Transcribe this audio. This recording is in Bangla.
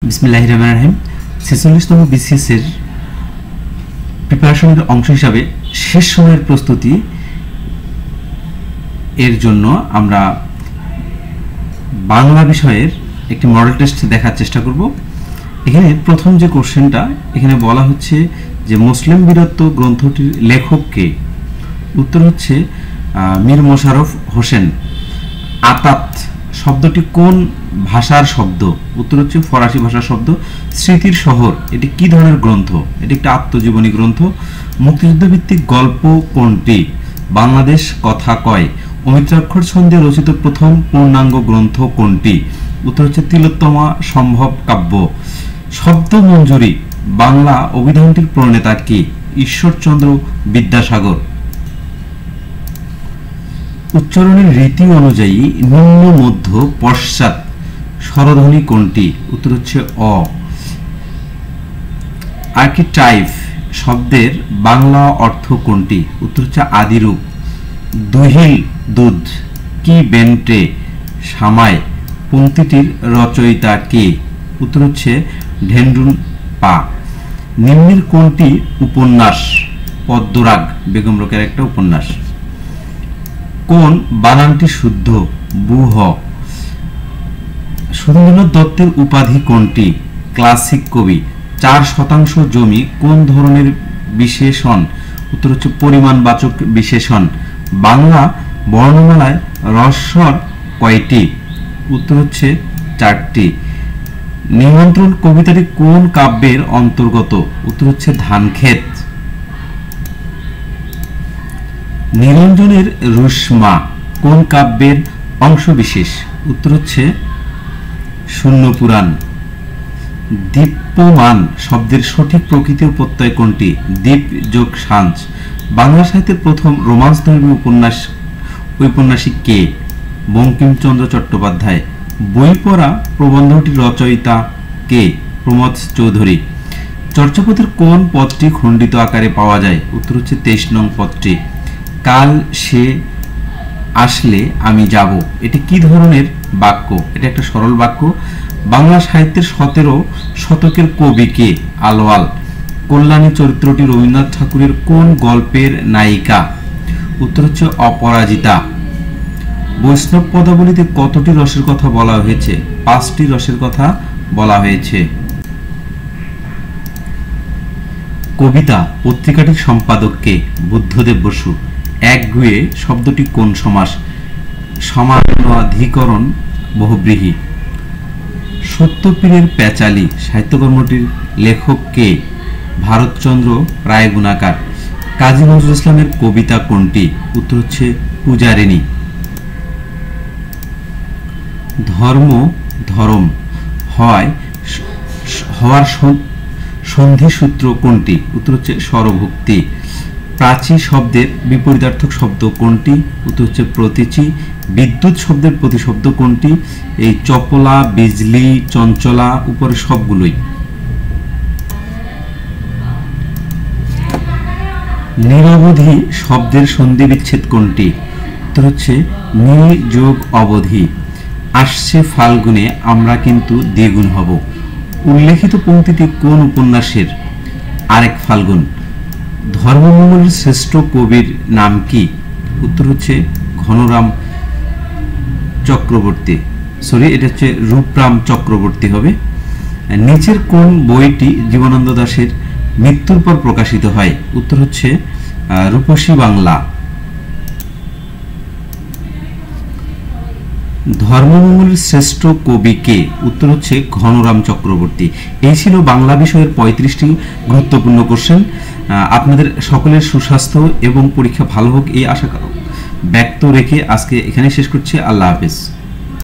বিসমিল্লাহির রহমানির রহিম। ৪৬তম বিসিএস এর প্রিপারেশনের অংশ হিসাবে শেষ সময়ের প্রস্তুতি এর জন্য আমরা বাংলা বিষয়ের একটি মডেল টেস্ট দেখার চেষ্টা করব। এখানে প্রথম যে কোশ্চেনটা এখানে বলা হচ্ছে যে মুসলিম বীরত্ব গ্রন্থটির লেখক কে? উত্তর হচ্ছে মীর মোশাররফ হোসেন। আতাত শব্দটি কোন ভাষার শব্দ? উত্তর হচ্ছে ফরাসি ভাষার শব্দ। স্মৃতির শহর এটি কি ধরনের গ্রন্থ? এটি একটি আত্মজীবনী গ্রন্থ। মুক্তিযুদ্ধ ভিত্তিক গল্প কোনটি? বাংলাদেশ কথা কয়। অমিত্রাক্ষর ছন্দে রচিত প্রথম পূর্ণাঙ্গ গ্রন্থ কোনটি? উত্তর হচ্ছে তিলোত্তমা সম্ভব কাব্য। শব্দ মঞ্জুরি বাংলা অভিধানটির প্রণেতা কে? ঈশ্বরচন্দ্র বিদ্যাসাগর। উচ্চারণের রীতি অনুযায়ী নিম্ন মধ্য পশ্চাৎ স্বরধ্বনি কোনটি? উত্তর হচ্ছে অ। আর্কিটাইপ শব্দের বাংলা অর্থ কোনটি? উত্তর হচ্ছে আদিরূপ। দুহিল দুধ কি বেন্টে সামায় পংক্তিটির রচয়িতা কে? উত্তর হচ্ছে ঢেন্ডুন পা। নিম্নের কোনটি উপন্যাস? পদ্মরাগ বেগম রোকেয়ার একটা উপন্যাস। কোন বানানটি শুদ্ধ? বুহ। সুরেন্দ্রনাথ দত্তের উপাধি কোনটি? ক্লাসিক কবি। 4% জমি কোন ধরনের বিশেষণ? উত্তর হচ্ছে পরিমাণবাচক বিশেষণ। বাংলা বর্ণমালায় হ্রস্বর কয়টি? উত্তর হচ্ছে 4টি। নিমন্ত্রণ কবিতাটি কোন কাব্যের অন্তর্গত? উত্তর হচ্ছে ধানক্ষেত। নিরঞ্জনের রুসমা কোন কাব্যের অংশবিশেষ? উত্তর হচ্ছে শূন্য পুরাণ। দীপ্যমান শব্দের সঠিক প্রকৃতি ও প্রত্যয় কোনটি? দীপ যোগ সাঞ্চ। বাংলা সাহিত্যের প্রথম রোমান্সধর্মী ঔপন্যাসিক কে? বঙ্কিমচন্দ্র চট্টোপাধ্যায়। বই পড়া প্রবন্ধটির রচয়িতা কে? প্রমথ চৌধুরী। চর্যাপদের কোন পদটি খণ্ডিত আকারে পাওয়া যায়? উত্তর হচ্ছে 23 নং পদটি। কাল সে আসলে আমি যাব এটি কি ধরনের বাক্য? এটা একটা সরল বাক্য। বাংলা সাহিত্যের 17 শতকের কবি কে? আলওয়াল। কল্যাণী চরিত্রটি রবীন্দ্রনাথ ঠাকুরের কোন গল্পের নায়িকা? উত্তর হচ্ছে অপরাজিতা। বৈষ্ণব পদাবলীতে কতটি রসের কথা বলা হয়েছে? 5টি রসের কথা বলা হয়েছে। কবিতা পত্রিকাটির সম্পাদক কে? বুদ্ধদেব বসু। একগুয়ে শব্দটি কোন সমাস? সমানাধিকরণ বহুব্রীহি। সত্যপীরের প্যাচালি সাহিত্যকর্মটির লেখক কে? ভারতচন্দ্র রায়গুণাকার। কাজী নজরুল ইসলামের কবিতা কোনটি? উত্তর হচ্ছে পূজারিণী। ধর্ম ধরম হয় হওয়ার সন্ধিসূত্র কোনটি? উত্তর হচ্ছে স্বরভুক্তি। প্রাচী শব্দের বিপরীতার্থক শব্দ কোনটি? উত্তর হচ্ছে প্রতীচী। বিদ্যুৎ শব্দের প্রতিশব্দ কোনটি? এই চপলা, বিজলি, চঞ্চলা, উপরে সবগুলোই। নিরবধি শব্দের সন্ধি বিচ্ছেদ কোনটি? উত্তর হচ্ছে নি যোগ অবধি। আসছে ফাল্গুনে আমরা কিন্তু দ্বিগুণ হব। উল্লেখিত পংক্তিটি কোন উপন্যাসের? আরেক ফাল্গুন। ধর্মমঙ্গলের শ্রেষ্ঠ কবির নাম কি? উত্তর হচ্ছে ঘনরাম চক্রবর্তী। এটা হচ্ছে রূপরাম চক্রবর্তী হবে। নিচের কোন বইটি জীবনানন্দ দাশের মৃত্যুর পর প্রকাশিত হয়? উত্তর হচ্ছে রূপসী বাংলা। ধর্মমঙ্গলের শ্রেষ্ঠ কবি কে? উত্তর হচ্ছে ঘনরাম চক্রবর্তী। এই ছিল বাংলা বিষয়ের 35টি গুরুত্বপূর্ণ কোশ্চেন। আপনাদের সকলের সুস্বাস্থ্য এবং পরীক্ষা ভালো হোক এই আশা ব্যক্ত রেখে আজকে এখানে শেষ করছি। আল্লাহ হাফেজ।